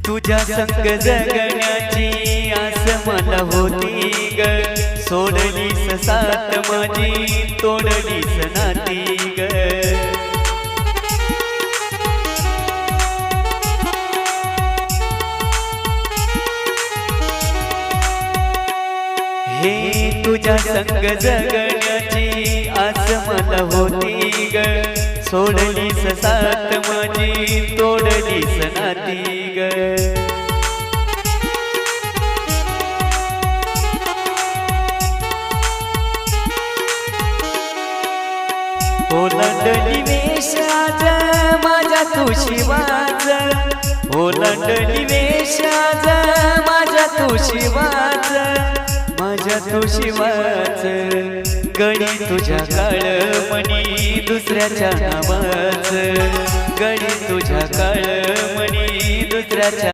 तुझ्या संग जगण्याची आस मला होती ग, सोडलीस साथ माझी तोडलीस नाती ग। हे तुझ्या संग जगण्याची आस मला होती ग, सोडलीस साथ माझी तोडलीस नाती ग। ओलांडली वेशाच माझ्या तुशिवाच, ओलांडली वेशाच माझ्या तुशिवाच, माझ्या तुशिवाच। गडी तुझ्या काळमणी दुसऱ्याच्या नावाच, गडी तुझ्या काळमणी दुसऱ्याच्या